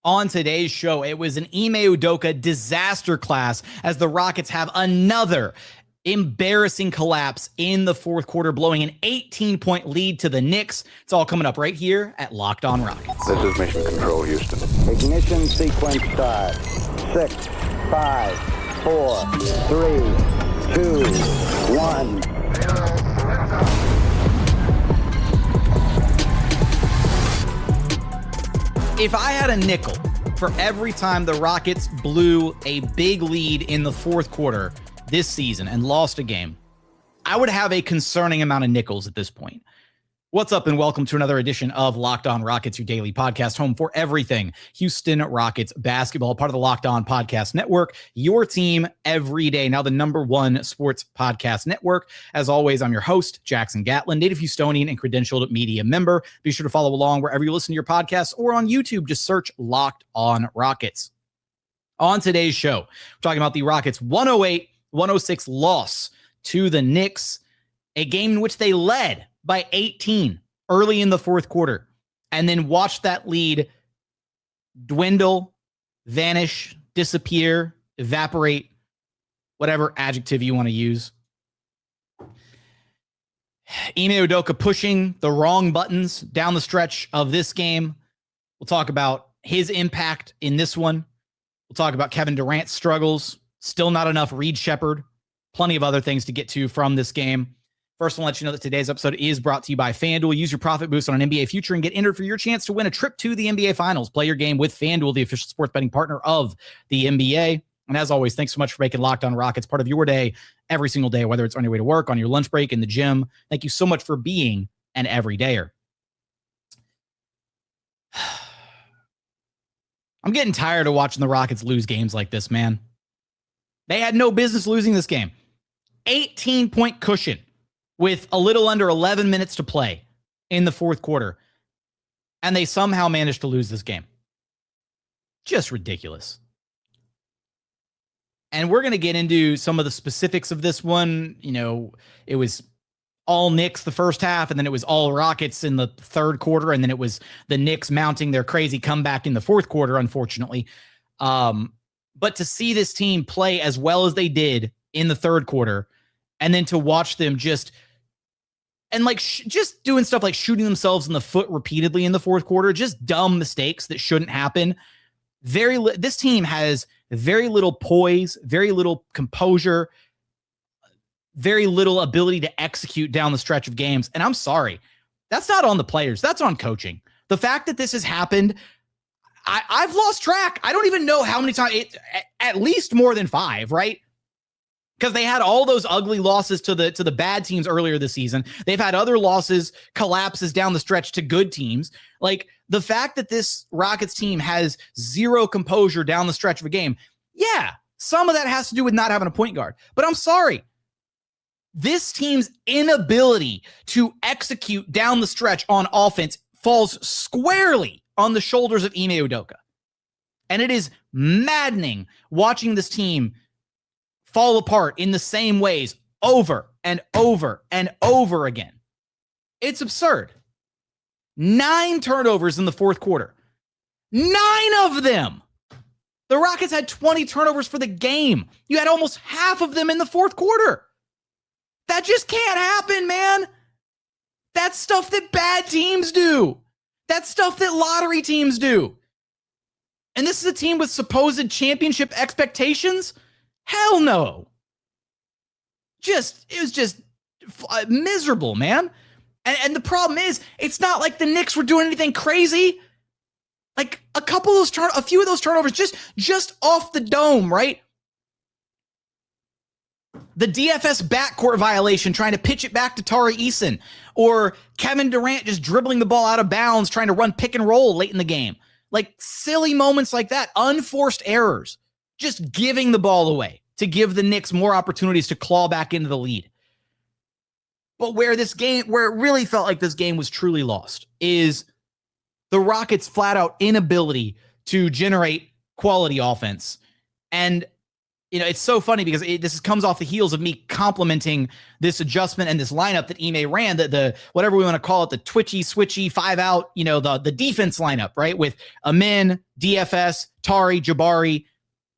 On today's show, it was an Ime Udoka disaster class as the Rockets have another embarrassing collapse in the fourth quarter, blowing an 18-point lead to the Knicks. It's all coming up right here at Locked On Rockets. This is Mission Control, Houston. Ignition sequence start. 6, 5, 4, 3, 2, 1. If I had a nickel for every time the Rockets blew a big lead in the fourth quarter this season and lost a game, I would have a concerning amount of nickels at this point. What's up, and welcome to another edition of Locked On Rockets, your daily podcast home for everything Houston Rockets basketball, part of the Locked On Podcast Network, your team every day. Now the #1 sports podcast network. As always, I'm your host, Jackson Gatlin, native Houstonian and credentialed media member. Be sure to follow along wherever you listen to your podcasts or on YouTube. Just search Locked On Rockets. On today's show, we're talking about the Rockets' 108-106 loss to the Knicks, a game in which they led by 18 early in the fourth quarter, and then watch that lead dwindle, vanish, disappear, evaporate, whatever adjective you want to use. Ime Udoka pushing the wrong buttons down the stretch of this game. We'll talk about his impact in this one. We'll talk about Kevin Durant's struggles. Still not enough Reed Sheppard. Plenty of other things to get to from this game. First, I'll let you know that today's episode is brought to you by FanDuel. Use your profit boost on an NBA future and get entered for your chance to win a trip to the NBA Finals. Play your game with FanDuel, the official sports betting partner of the NBA. And as always, thanks so much for making Locked On Rockets part of your day every single day, whether it's on your way to work, on your lunch break, in the gym. Thank you so much for being an everydayer. I'm getting tired of watching the Rockets lose games like this, man. They had no business losing this game. 18-point cushion with a little under 11 minutes to play in the fourth quarter, and they somehow managed to lose this game. Just ridiculous. And we're going to get into some of the specifics of this one. You know, it was all Knicks the first half, and then it was all Rockets in the third quarter, and then it was the Knicks mounting their crazy comeback in the fourth quarter, unfortunately. But to see this team play as well as they did in the third quarter, and then to watch them just doing stuff like shooting themselves in the foot repeatedly in the fourth quarter, just dumb mistakes that shouldn't happen. This team has very little poise, very little composure, very little ability to execute down the stretch of games. And I'm sorry, that's not on the players. That's on coaching. The fact that this has happened, I've lost track. I don't even know how many times, at least more than 5, right? Because they had all those ugly losses to the bad teams earlier this season. They've had other losses, collapses down the stretch to good teams. Like, the fact that this Rockets team has zero composure down the stretch of a game, yeah, some of that has to do with not having a point guard. But I'm sorry. This team's inability to execute down the stretch on offense falls squarely on the shoulders of Ime Udoka. And it is maddening watching this team fall apart in the same ways over and over and over again. It's absurd. 9 turnovers in the fourth quarter. 9 of them. The Rockets had 20 turnovers for the game. You had almost half of them in the fourth quarter. That just can't happen, man. That's stuff that bad teams do. That's stuff that lottery teams do. And this is a team with supposed championship expectations? Hell no. It was just miserable, man. And the problem is, it's not like the Knicks were doing anything crazy. Like a few of those turnovers just off the dome, right? The DFS backcourt violation trying to pitch it back to Tari Eason, or Kevin Durant just dribbling the ball out of bounds trying to run pick and roll late in the game. Like silly moments like that, unforced errors, just giving the ball away to give the Knicks more opportunities to claw back into the lead. But where it really felt like this game was truly lost is the Rockets' flat out inability to generate quality offense. And it's so funny because this comes off the heels of me complimenting this adjustment and this lineup that Ime ran, the whatever we want to call it, the twitchy, switchy, 5-out, the defense lineup, right? With Amin, DFS, Tari, Jabari,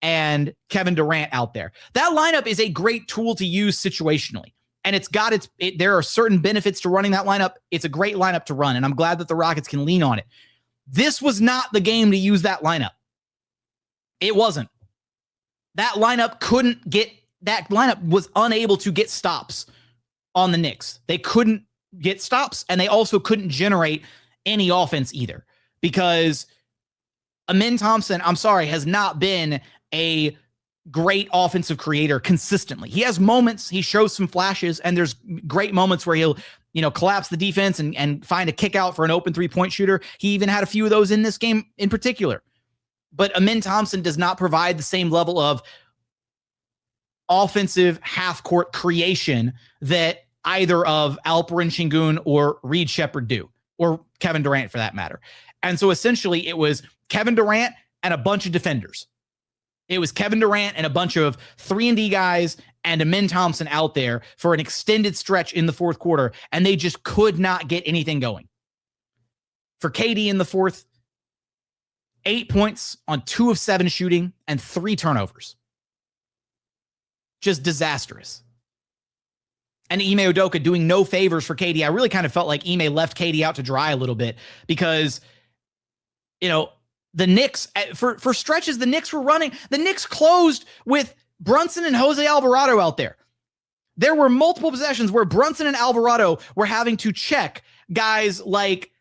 and Kevin Durant out there. That lineup is a great tool to use situationally. And there are certain benefits to running that lineup. It's a great lineup to run, and I'm glad that the Rockets can lean on it. This was not the game to use that lineup. It wasn't. That lineup was unable to get stops on the Knicks. They couldn't get stops, and they also couldn't generate any offense either, because Amin Thompson, I'm sorry, has not been a great offensive creator consistently. He has moments, he shows some flashes, and there's great moments where he'll, collapse the defense and find a kick out for an open 3-point shooter. He even had a few of those in this game in particular. But Amin Thompson does not provide the same level of offensive half-court creation that either of Alperen Şengün or Reed Sheppard do, or Kevin Durant for that matter. And so essentially it was Kevin Durant and a bunch of defenders. It was Kevin Durant and a bunch of 3-and-D guys and Amin Thompson out there for an extended stretch in the fourth quarter, and they just could not get anything going. For KD in the fourth, 8 points on 2 of 7 shooting and 3 turnovers. Just disastrous. And Ime Udoka doing no favors for KD. I really kind of felt like Ime left KD out to dry a little bit because, the Knicks, for stretches, the Knicks were running. The Knicks closed with Brunson and Jose Alvarado out there. There were multiple possessions where Brunson and Alvarado were having to check guys like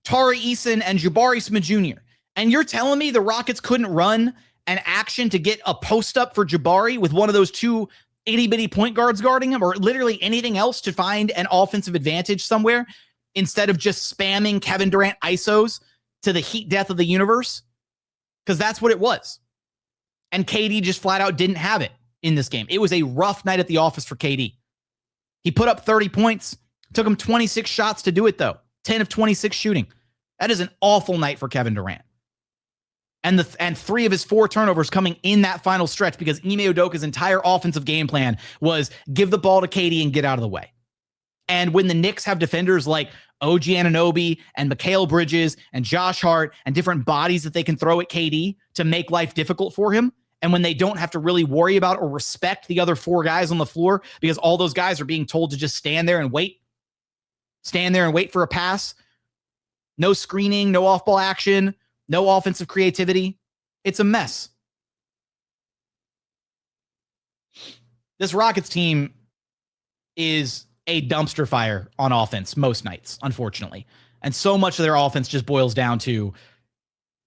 Tari, Eason, and Jabari Smith Jr. And you're telling me the Rockets couldn't run an action to get a post up for Jabari with one of those 2 itty-bitty point guards guarding him, or literally anything else to find an offensive advantage somewhere, instead of just spamming Kevin Durant ISOs to the heat death of the universe? Because that's what it was. And KD just flat out didn't have it in this game. It was a rough night at the office for KD. He put up 30 points. Took him 26 shots to do it, though. 10 of 26 shooting. That is an awful night for Kevin Durant. And 3 of his 4 turnovers coming in that final stretch because Ime Udoka's entire offensive game plan was give the ball to KD and get out of the way. And when the Knicks have defenders like OG Anunoby and Mikal Bridges and Josh Hart and different bodies that they can throw at KD to make life difficult for him, and when they don't have to really worry about or respect the other 4 guys on the floor because all those guys are being told to just stand there and wait for a pass, no screening, no off-ball action, no offensive creativity, it's a mess. This Rockets team is a dumpster fire on offense most nights, unfortunately. And so much of their offense just boils down to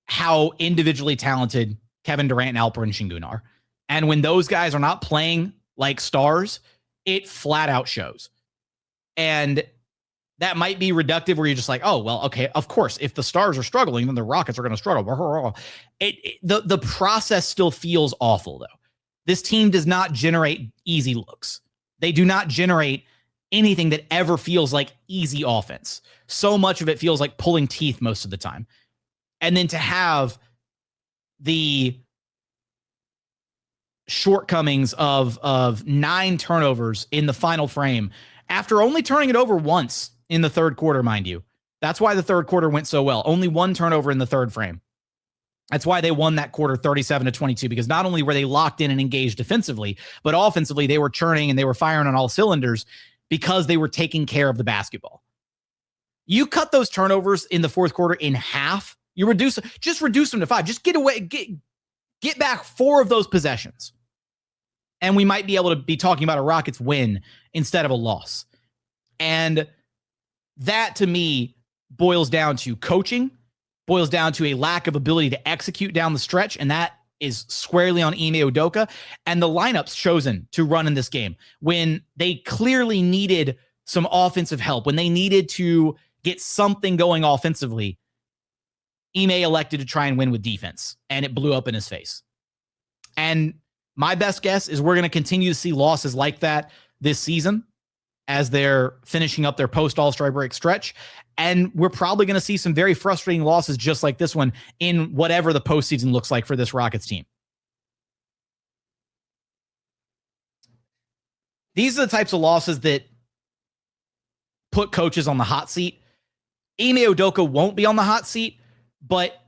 how individually talented Kevin Durant and Alperen Şengün are. And when those guys are not playing like stars, it flat out shows. And that might be reductive where you're just like, oh, well, okay, of course, if the stars are struggling, then the Rockets are going to struggle. The process still feels awful, though. This team does not generate easy looks. They do not generate anything that ever feels like easy offense. So much of it feels like pulling teeth most of the time. And then to have the shortcomings of 9 turnovers in the final frame after only turning it over once in the third quarter, mind you. That's why the third quarter went so well. Only 1 turnover in the third frame. That's why they won that quarter 37-22, because not only were they locked in and engaged defensively, but offensively they were churning and they were firing on all cylinders because they were taking care of the basketball. You cut those turnovers in the fourth quarter in half. You reduce them to 5. Just get back 4 of those possessions. And we might be able to be talking about a Rockets win instead of a loss. And that to me boils down to coaching, boils down to a lack of ability to execute down the stretch. And that is squarely on Ime Udoka and the lineups chosen to run in this game when they clearly needed some offensive help, when they needed to get something going offensively. Ime elected to try and win with defense, and it blew up in his face. And my best guess is we're going to continue to see losses like that this season as they're finishing up their post-All-Star break stretch. And we're probably going to see some very frustrating losses just like this one in whatever the postseason looks like for this Rockets team. These are the types of losses that put coaches on the hot seat. Ime Udoka won't be on the hot seat, but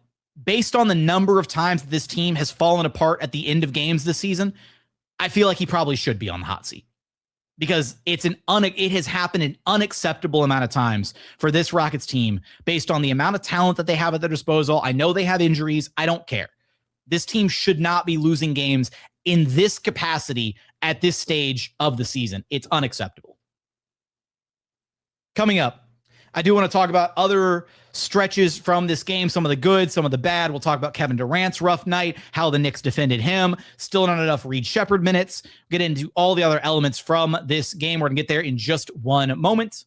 based on the number of times that this team has fallen apart at the end of games this season, I feel like he probably should be on the hot seat, because it has happened an unacceptable amount of times for this Rockets team based on the amount of talent that they have at their disposal. I know they have injuries. I don't care. This team should not be losing games in this capacity at this stage of the season. It's unacceptable. Coming up, I do want to talk about other stretches from this game, some of the good, some of the bad. We'll talk about Kevin Durant's rough night, how the Knicks defended him, still not enough Reed Sheppard minutes. Get into all the other elements from this game. We're going to get there in just one moment.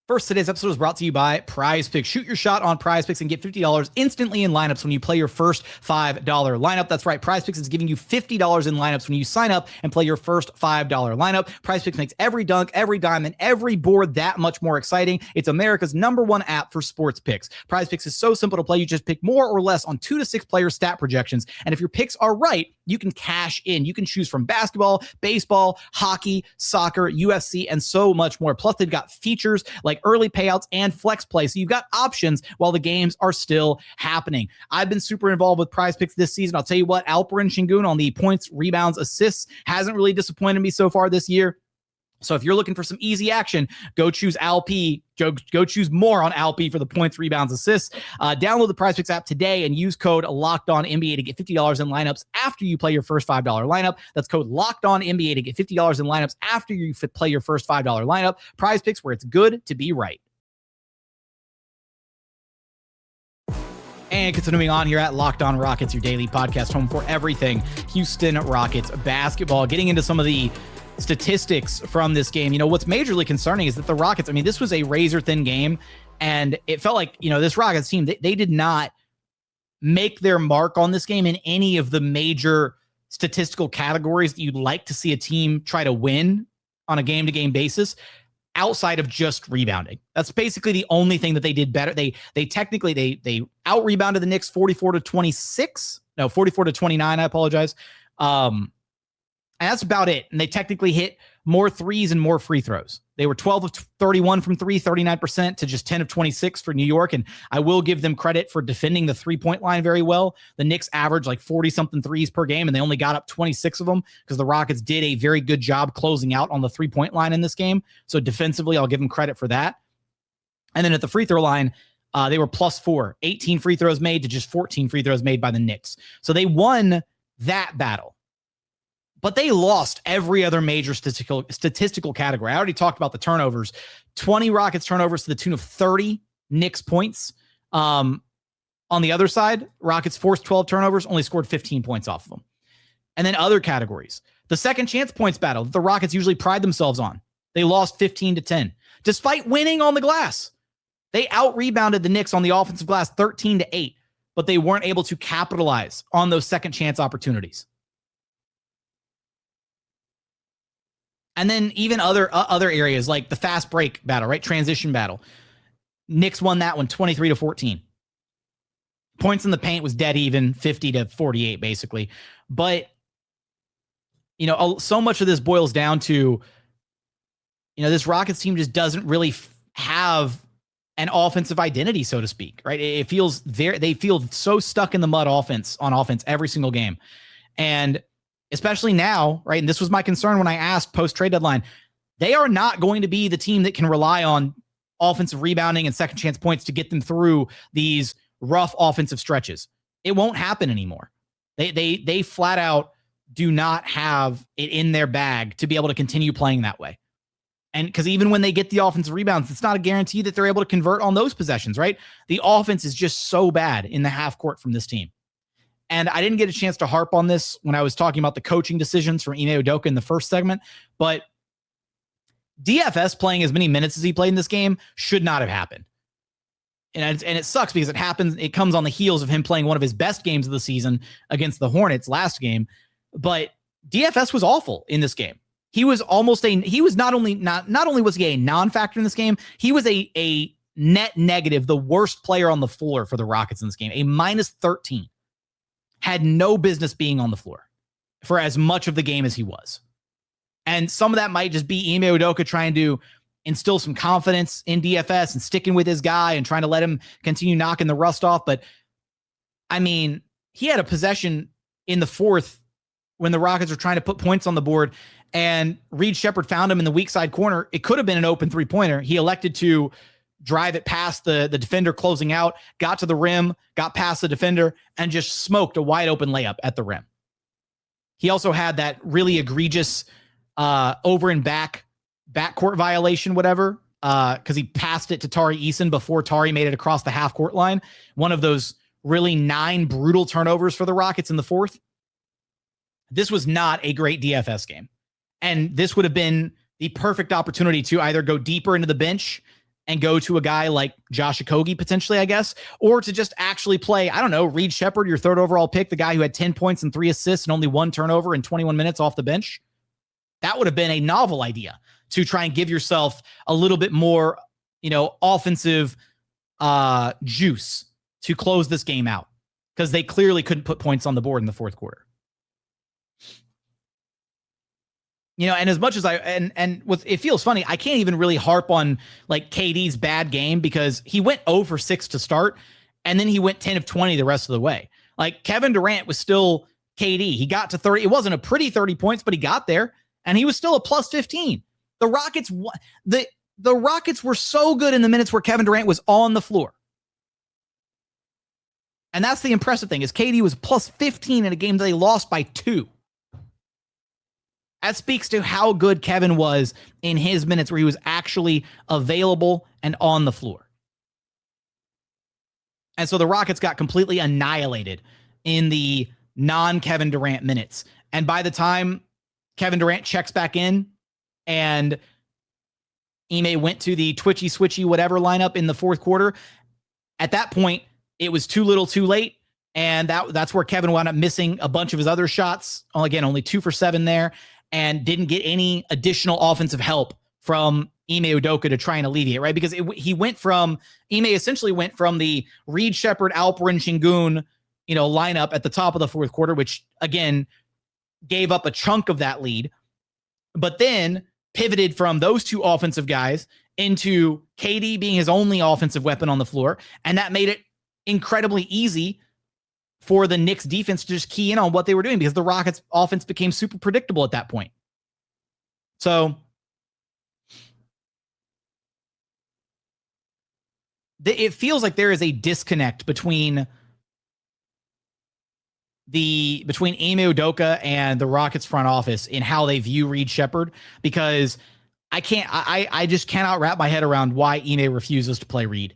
First, today's episode is brought to you by PrizePicks. Shoot your shot on PrizePicks and get $50 instantly in lineups when you play your first $5 lineup. That's right. PrizePicks is giving you $50 in lineups when you sign up and play your first $5 lineup. PrizePicks makes every dunk, every dime, and every board that much more exciting. It's America's #1 app for sports picks. PrizePicks is so simple to play. You just pick more or less on 2 to 6 player stat projections. And if your picks are right, you can cash in. You can choose from basketball, baseball, hockey, soccer, UFC, and so much more. Plus, they've got features like early payouts and flex play. So you've got options while the games are still happening. I've been super involved with PrizePicks this season. I'll tell you what, Alperen Şengün on the points, rebounds, assists hasn't really disappointed me so far this year. So if you're looking for some easy action, go choose Alp. Go choose more on Alp for the points, rebounds, assists. Download the PrizePicks app today and use code LOCKEDONNBA to get $50 in lineups after you play your first $5 lineup. That's code LOCKEDONNBA to get $50 in lineups after you play your first $5 lineup. PrizePicks, where it's good to be right. And continuing on here at Locked On Rockets, your daily podcast home for everything Houston Rockets basketball. Getting into some of the statistics from this game. You know, what's majorly concerning is that the Rockets, I mean, this was a razor-thin game, and it felt like, you know, this Rockets team, they did not make their mark on this game in any of the major statistical categories that you'd like to see a team try to win on a game-to-game basis, outside of just rebounding. That's basically the only thing that they did better. They out-rebounded the Knicks 44-29, I apologize. And that's about it. And they technically hit more threes and more free throws. They were 12 of 31 from three, 39% to just 10 of 26 for New York. And I will give them credit for defending the three-point line very well. The Knicks averaged like 40-something threes per game, and they only got up 26 of them because the Rockets did a very good job closing out on the three-point line in this game. So defensively, I'll give them credit for that. And then at the free throw line, they were +4, 18 free throws made to just 14 free throws made by the Knicks. So they won that battle. But they lost every other major statistical category. I already talked about the turnovers. 20 Rockets turnovers to the tune of 30 Knicks points. On the other side, Rockets forced 12 turnovers, only scored 15 points off of them. And then other categories. The second chance points battle that the Rockets usually pride themselves on. They lost 15-10, despite winning on the glass. They out-rebounded the Knicks on the offensive glass 13-8, but they weren't able to capitalize on those second chance opportunities. And then even other areas like the fast break battle, right? Transition battle. Knicks won that one 23-14. Points in the paint was dead even, 50-48 basically. But, you know, so much of this boils down to, you know, this Rockets team just doesn't really have an offensive identity, so to speak, right? It feels they feel so stuck in the mud on offense every single game. And especially now, right? And this was my concern when I asked post-trade deadline. They are not going to be the team that can rely on offensive rebounding and second chance points to get them through these rough offensive stretches. It won't happen anymore. They flat out do not have it in their bag to be able to continue playing that way. And because even when they get the offensive rebounds, it's not a guarantee that they're able to convert on those possessions, right? The offense is just so bad in the half court from this team. And I didn't get a chance to harp on this when I was talking about the coaching decisions from Ime Udoka in the first segment, but DFS playing as many minutes as he played in this game should not have happened. And it sucks because it comes on the heels of him playing one of his best games of the season against the Hornets last game. But DFS was awful in this game. He was not only was he a non-factor in this game, he was a net negative, the worst player on the floor for the Rockets in this game, a -13. Had no business being on the floor. for as much of the game as he was. And some of that might just be Ime Udoka trying to instill some confidence in DFS and sticking with his guy and trying to let him continue knocking the rust off. But I mean, he had a possession in the fourth when the Rockets were trying to put points on the board, and Reed Sheppard found him in the weak side corner. It could have been an open three-pointer. He elected to drive it past the defender closing out, got to the rim, got past the defender, and just smoked a wide open layup at the rim. He also had that really egregious over and backcourt violation, whatever, because he passed it to Tari Eason before Tari made it across the half court line. One of those really 9 brutal turnovers for the Rockets in the fourth. This was not a great DFS game. And this would have been the perfect opportunity to either go deeper into the bench and go to a guy like Josh Okogie potentially, I guess, or to just actually play, I don't know, Reed Sheppard, your third overall pick, the guy who had 10 points and 3 assists and only 1 turnover in 21 minutes off the bench. That would have been a novel idea to try and give yourself a little bit more, offensive juice to close this game out, because they clearly couldn't put points on the board in the fourth quarter. And as much as it feels funny, I can't even really harp on like KD's bad game, because he went 0 for 6 to start, and then he went 10 of 20 the rest of the way. Like, Kevin Durant was still KD. He got to 30. It wasn't a pretty 30 points, but he got there, and he was still a plus 15. The Rockets were so good in the minutes where Kevin Durant was on the floor. And that's the impressive thing, is KD was plus 15 in a game that they lost by 2. That speaks to how good Kevin was in his minutes where he was actually available and on the floor. And so the Rockets got completely annihilated in the non-Kevin Durant minutes. And by the time Kevin Durant checks back in and Ime went to the twitchy, switchy, whatever lineup in the fourth quarter, at that point, it was too little too late. And that's where Kevin wound up missing a bunch of his other shots. Again, only 2 for 7 there, and didn't get any additional offensive help from Ime Udoka to try and alleviate, right? Because Ime essentially went from the Reed Sheppard, Alperen Şengün, lineup at the top of the fourth quarter, which again gave up a chunk of that lead, but then pivoted from those 2 offensive guys into KD being his only offensive weapon on the floor. And that made it incredibly easy for the Knicks defense to just key in on what they were doing, because the Rockets offense became super predictable at that point. So it feels like there is a disconnect between Ime Udoka and the Rockets front office in how they view Reed Sheppard, because I just cannot wrap my head around why Ime refuses to play Reed.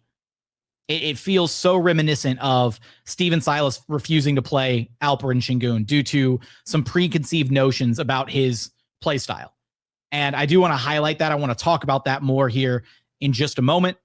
It feels so reminiscent of Steven Silas refusing to play Alperen Şengün due to some preconceived notions about his play style. And I do want to highlight that. I want to talk about that more here in just a moment.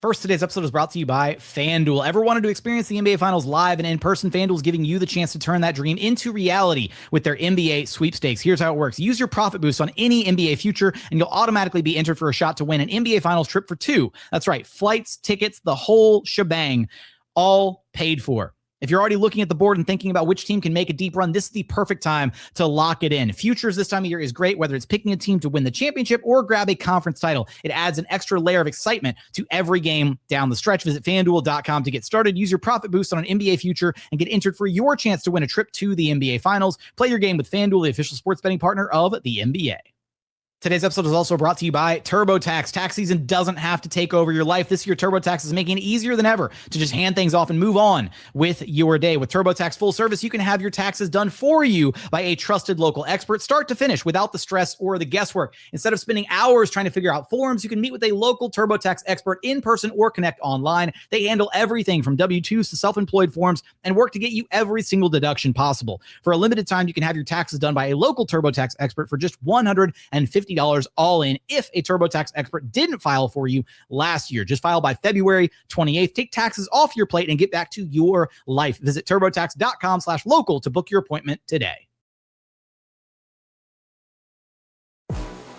First, today's episode is brought to you by FanDuel. Ever wanted to experience the NBA Finals live and in person? FanDuel is giving you the chance to turn that dream into reality with their NBA sweepstakes. Here's how it works. Use your profit boost on any NBA future, and you'll automatically be entered for a shot to win an NBA Finals trip for 2. That's right. Flights, tickets, the whole shebang, all paid for. If you're already looking at the board and thinking about which team can make a deep run, this is the perfect time to lock it in. Futures this time of year is great, whether it's picking a team to win the championship or grab a conference title. It adds an extra layer of excitement to every game down the stretch. Visit FanDuel.com to get started. Use your profit boost on an NBA future and get entered for your chance to win a trip to the NBA Finals. Play your game with FanDuel, the official sports betting partner of the NBA. Today's episode is also brought to you by TurboTax. Tax season doesn't have to take over your life. This year, TurboTax is making it easier than ever to just hand things off and move on with your day. With TurboTax full service, you can have your taxes done for you by a trusted local expert, start to finish, without the stress or the guesswork. Instead of spending hours trying to figure out forms, you can meet with a local TurboTax expert in person or connect online. They handle everything from W-2s to self-employed forms and work to get you every single deduction possible. For a limited time, you can have your taxes done by a local TurboTax expert for just $150 all in if a TurboTax expert didn't file for you last year. Just file by February 28th. Take taxes off your plate and get back to your life. Visit TurboTax.com/local to book your appointment today.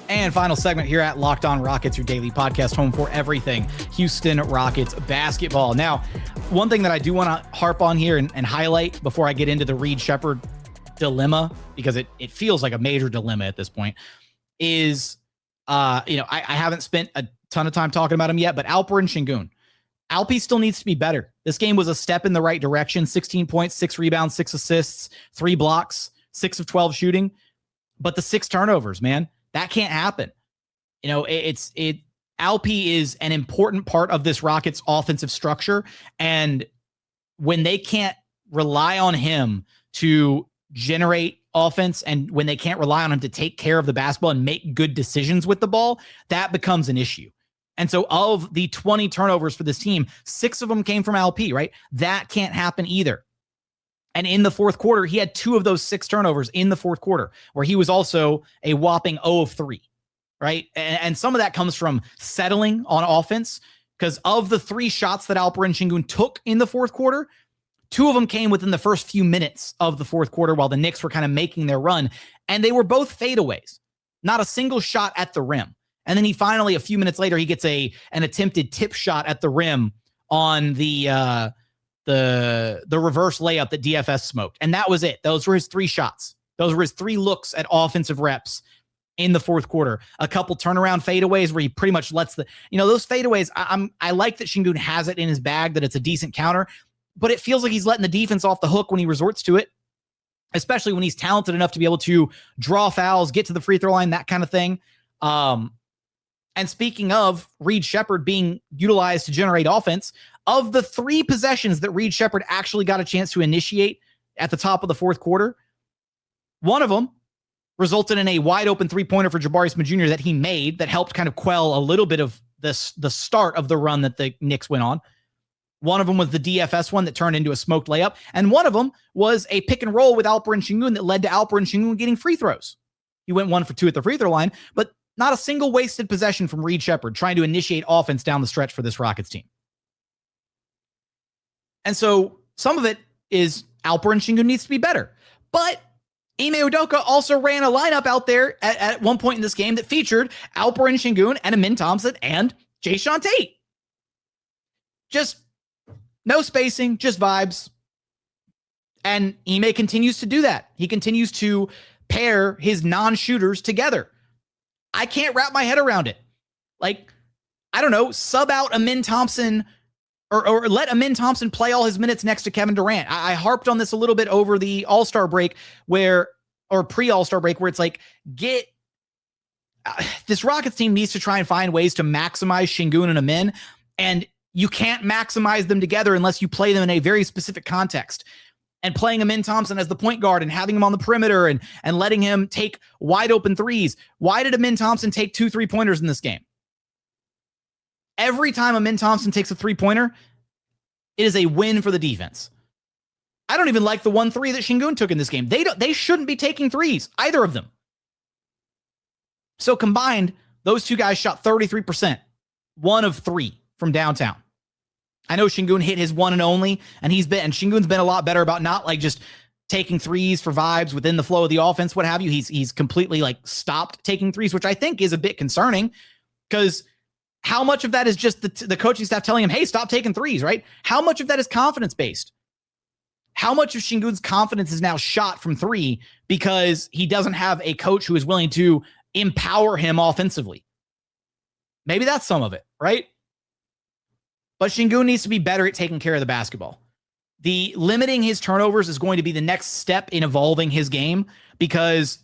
And final segment here at Locked On Rockets, your daily podcast home for everything Houston Rockets basketball. Now, one thing that I do want to harp on here and highlight before I get into the Reed Sheppard dilemma, because it feels like a major dilemma at this point, is, I haven't spent a ton of time talking about him yet, but Alperen Şengün. Alpi still needs to be better. This game was a step in the right direction. 16 points, 6 rebounds, 6 assists, 3 blocks, 6 of 12 shooting. But the 6 turnovers, man, that can't happen. Alpi is an important part of this Rockets offensive structure. And when they can't rely on him to generate offense, and when they can't rely on him to take care of the basketball and make good decisions with the ball, that becomes an issue. And so of the 20 turnovers for this team, 6 of them came from LP, right? That can't happen either. And in the fourth quarter, he had 2 of those 6 turnovers in the fourth quarter, where he was also a whopping 0 of 3, right? And some of that comes from settling on offense, because of the 3 shots that Alperen Şengün took in the fourth quarter, 2 of them came within the first few minutes of the fourth quarter while the Knicks were kind of making their run, and they were both fadeaways, not a single shot at the rim. And then he finally, a few minutes later, he gets an attempted tip shot at the rim on the reverse layup that DFS smoked. And that was it. Those were his 3 shots. Those were his 3 looks at offensive reps in the fourth quarter. A couple turnaround fadeaways where he pretty much lets those fadeaways. I like that Şengün has it in his bag, that it's a decent counter, but it feels like he's letting the defense off the hook when he resorts to it, especially when he's talented enough to be able to draw fouls, get to the free throw line, that kind of thing. And speaking of Reed Sheppard being utilized to generate offense, of the 3 possessions that Reed Sheppard actually got a chance to initiate at the top of the fourth quarter, one of them resulted in a wide open 3-pointer for Jabari Smith Jr. that he made that helped kind of quell a little bit of the start of the run that the Knicks went on. One of them was the DFS one that turned into a smoked layup. And one of them was a pick and roll with Alperen Şengün that led to Alperen Şengün getting free throws. He went 1 for 2 at the free throw line, but not a single wasted possession from Reed Sheppard trying to initiate offense down the stretch for this Rockets team. And so some of it is Alperen Şengün needs to be better. But Ime Udoka also ran a lineup out there at one point in this game that featured Alperen Şengün and Amin Thompson and Jae'Sean Tate. Just no spacing, just vibes. And Ime continues to do that. He continues to pair his non-shooters together. I can't wrap my head around it. Like, I don't know, sub out Amin Thompson or let Amin Thompson play all his minutes next to Kevin Durant. I harped on this a little bit over the All-Star break or pre-All-Star break, where it's like, this Rockets team needs to try and find ways to maximize Şengün and Amin, and you can't maximize them together unless you play them in a very specific context. And playing Amin Thompson as the point guard and having him on the perimeter and letting him take wide open threes. Why did Amin Thompson take 2 3-pointers in this game? Every time Amin Thompson takes a 3-pointer, it is a win for the defense. I don't even like the 1 3 that Şengün took in this game. They shouldn't be taking threes, either of them. So combined, those 2 guys shot 33%, 1 of 3 from downtown. I know Şengün hit his one and only, and Şengün's been a lot better about not like just taking threes for vibes within the flow of the offense, what have you. He's completely like stopped taking threes, which I think is a bit concerning, because how much of that is just the coaching staff telling him, hey, stop taking threes, right? How much of that is confidence based? How much of Şengün's confidence is now shot from 3 because he doesn't have a coach who is willing to empower him offensively? Maybe that's some of it, right? But Şengün needs to be better at taking care of the basketball. The limiting his turnovers is going to be the next step in evolving his game, because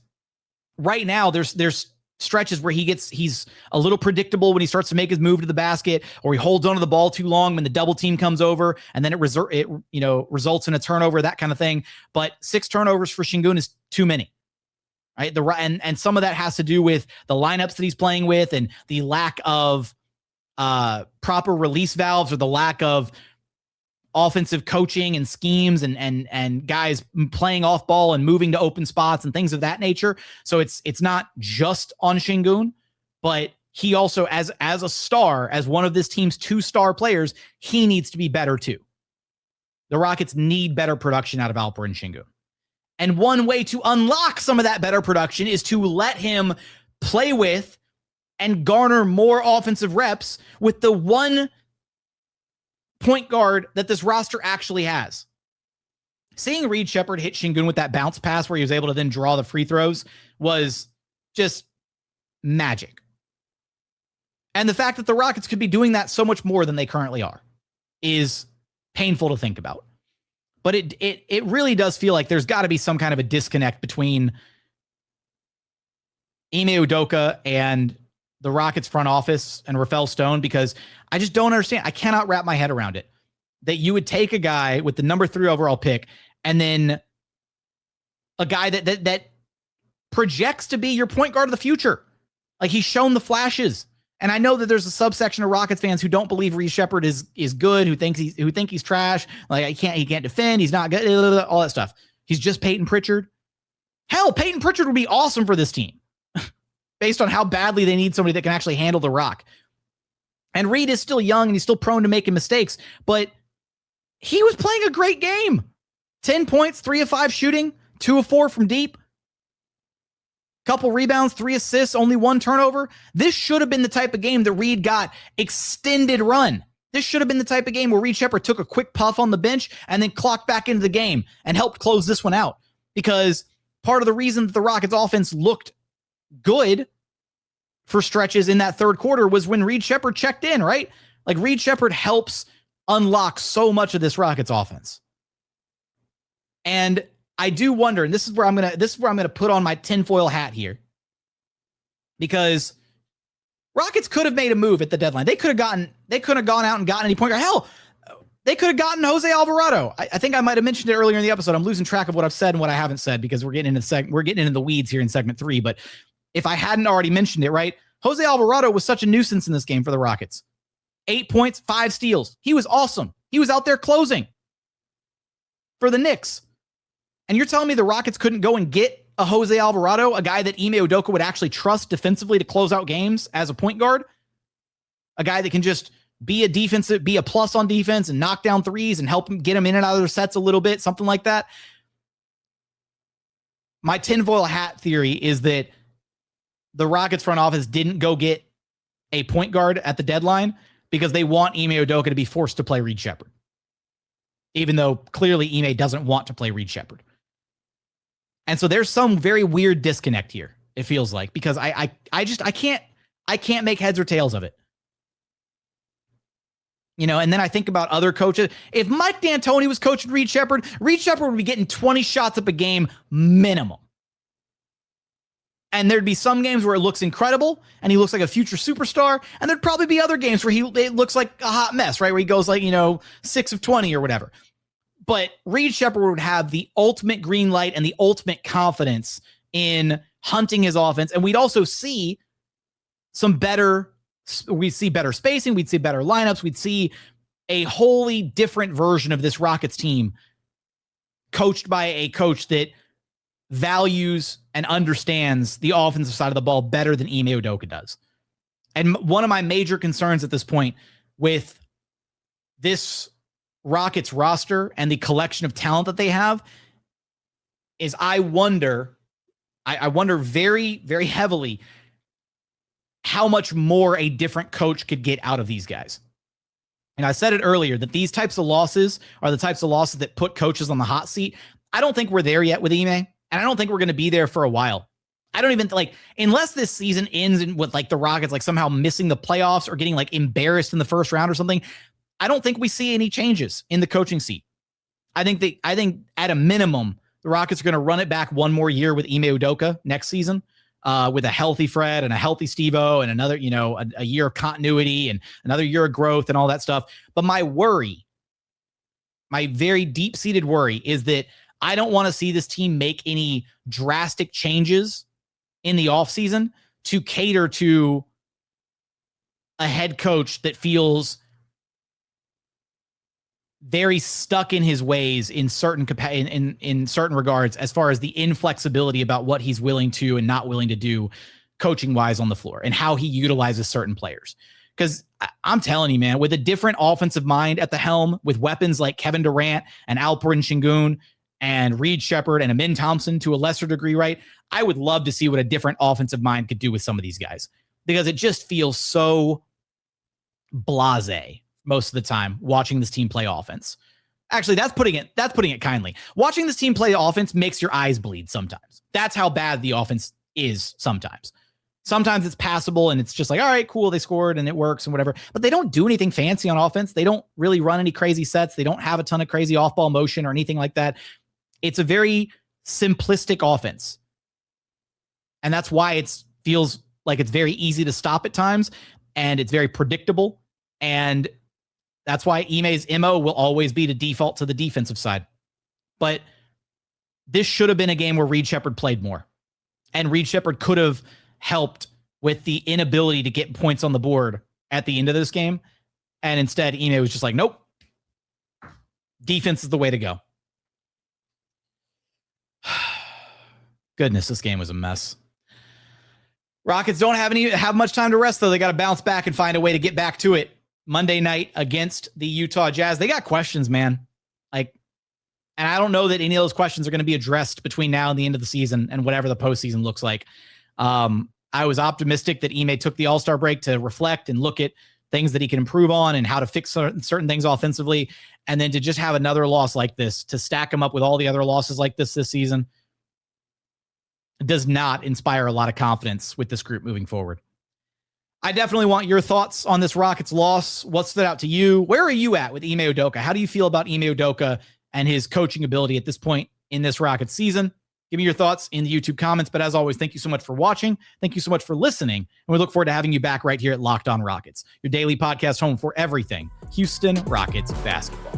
right now there's stretches where he's a little predictable when he starts to make his move to the basket, or he holds onto the ball too long when the double team comes over, and then it results in a turnover, that kind of thing. But 6 turnovers for Şengün is too many. Right? And some of that has to do with the lineups that he's playing with and the lack of proper release valves, or the lack of offensive coaching and schemes and guys playing off ball and moving to open spots and things of that nature. So it's not just on Şengün, but he also, as a star, as one of this team's 2-star players, he needs to be better too. The Rockets need better production out of Alperen Şengün. And one way to unlock some of that better production is to let him play with and garner more offensive reps with the one point guard that this roster actually has. Seeing Reed Sheppard hit Şengün with that bounce pass where he was able to then draw the free throws was just magic. And the fact that the Rockets could be doing that so much more than they currently are is painful to think about. But it really does feel like there's got to be some kind of a disconnect between Ime Udoka and the Rockets front office and Rafael Stone, because I just don't understand. I cannot wrap my head around it. That you would take a guy with the number 3 overall pick and then a guy that projects to be your point guard of the future. Like, he's shown the flashes. And I know that there's a subsection of Rockets fans who don't believe Reed Sheppard is good, who think he's trash. Like, he can't defend. He's not good. All that stuff. He's just Peyton Pritchard. Hell, Peyton Pritchard would be awesome for this team based on how badly they need somebody that can actually handle the rock. And Reed is still young and he's still prone to making mistakes, but he was playing a great game. 10 points, 3 of 5 shooting, 2 of 4 from deep. Couple rebounds, 3 assists, only 1 turnover. This should have been the type of game that Reed got extended run. This should have been the type of game where Reed Sheppard took a quick puff on the bench and then clocked back into the game and helped close this one out. Because part of the reason that the Rockets offense looked good for stretches in that third quarter was when Reed Sheppard checked in, right? Like, Reed Sheppard helps unlock so much of this Rockets offense. And I do wonder, and this is where I'm gonna put on my tinfoil hat here, because Rockets could have made a move at the deadline. They could have gone out and gotten any point guard. Hell, they could have gotten Jose Alvarado. I think I might have mentioned it earlier in the episode. I'm losing track of what I've said and what I haven't said because we're getting into the weeds here in segment 3. But if I hadn't already mentioned it, right? Jose Alvarado was such a nuisance in this game for the Rockets. 8 points, 5 steals. He was awesome. He was out there closing for the Knicks. And you're telling me the Rockets couldn't go and get a Jose Alvarado, a guy that Ime Udoka would actually trust defensively to close out games as a point guard? A guy that can just be a plus on defense and knock down threes and help him get him in and out of their sets a little bit, something like that. My tinfoil hat theory is that the Rockets front office didn't go get a point guard at the deadline because they want Ime Udoka to be forced to play Reed Sheppard. Even though clearly Ime doesn't want to play Reed Sheppard. And so there's some very weird disconnect here, it feels like, because I can't make heads or tails of it. You know, and then I think about other coaches. If Mike D'Antoni was coaching Reed Sheppard would be getting 20 shots up a game minimum. And there'd be some games where it looks incredible and he looks like a future superstar. And there'd probably be other games where it looks like a hot mess, right? Where he goes like, 6 of 20 or whatever. But Reed Sheppard would have the ultimate green light and the ultimate confidence in hunting his offense. And we'd also see better spacing. We'd see better lineups. We'd see a wholly different version of this Rockets team coached by a coach that values and understands the offensive side of the ball better than Ime Udoka does. And one of my major concerns at this point with this Rockets roster and the collection of talent that they have is I wonder very, very heavily how much more a different coach could get out of these guys. And I said it earlier that these types of losses are the types of losses that put coaches on the hot seat. I don't think we're there yet with Ime, and I don't think we're going to be there for a while. I don't even unless this season ends with the Rockets somehow missing the playoffs or getting embarrassed in the first round or something. I don't think we see any changes in the coaching seat. I think at a minimum, the Rockets are going to run it back one more year with Ime Udoka next season, with a healthy Fred and a healthy Steve-O and another, a year of continuity and another year of growth and all that stuff. But my very deep-seated worry is that I don't want to see this team make any drastic changes in the offseason to cater to a head coach that feels very stuck in his ways in certain in certain regards, as far as the inflexibility about what he's willing to and not willing to do coaching wise on the floor and how he utilizes certain players. Because I'm telling you, man, with a different offensive mind at the helm, with weapons like Kevin Durant and Alperen Şengün and Reed Sheppard and Amin Thompson to a lesser degree, right? I would love to see what a different offensive mind could do with some of these guys, because it just feels so blasé most of the time watching this team play offense. Actually, that's putting it kindly. Watching this team play offense makes your eyes bleed sometimes. That's how bad the offense is sometimes. Sometimes it's passable and it's just like, all right, cool, they scored and it works and whatever. But they don't do anything fancy on offense. They don't really run any crazy sets. They don't have a ton of crazy off-ball motion or anything like that. It's a very simplistic offense. And that's why it feels like it's very easy to stop at times, and it's very predictable. And that's why Ime's MO will always be to default to the defensive side. But this should have been a game where Reed Sheppard played more. And Reed Sheppard could have helped with the inability to get points on the board at the end of this game. And instead, Ime was just like, nope. Defense is the way to go. Goodness, this game was a mess. Rockets don't have much time to rest, though. They got to bounce back and find a way to get back to it. Monday night against the Utah Jazz. They got questions, man. And I don't know that any of those questions are going to be addressed between now and the end of the season and whatever the postseason looks like. I was optimistic that Ime took the All-Star break to reflect and look at things that he can improve on and how to fix certain things offensively. And then to just have another loss like this, to stack him up with all the other losses like this season, does not inspire a lot of confidence with this group moving forward. I definitely want your thoughts on this Rockets loss. What stood out to you? Where are you at with Ime Udoka? How do you feel about Ime Udoka and his coaching ability at this point in this Rockets season? Give me your thoughts in the YouTube comments. But as always, thank you so much for watching. Thank you so much for listening. And we look forward to having you back right here at Locked On Rockets, your daily podcast home for everything Houston Rockets basketball.